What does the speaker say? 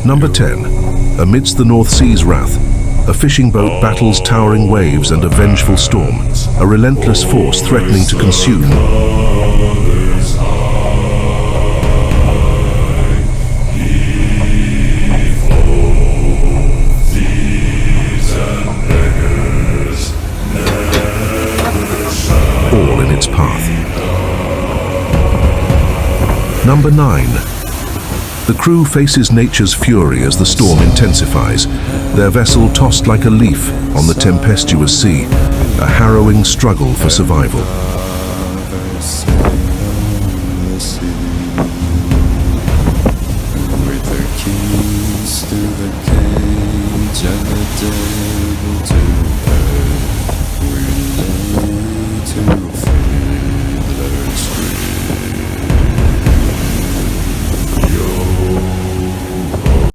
Number 10. Amidst the North Sea's wrath, a fishing boat battles towering waves and a vengeful storm, a relentless force threatening to consume. All in its path. Number 9. The crew faces nature's fury as the storm intensifies, their vessel tossed like a leaf on the tempestuous sea, a harrowing struggle for survival. With the keys to the cage and the devil to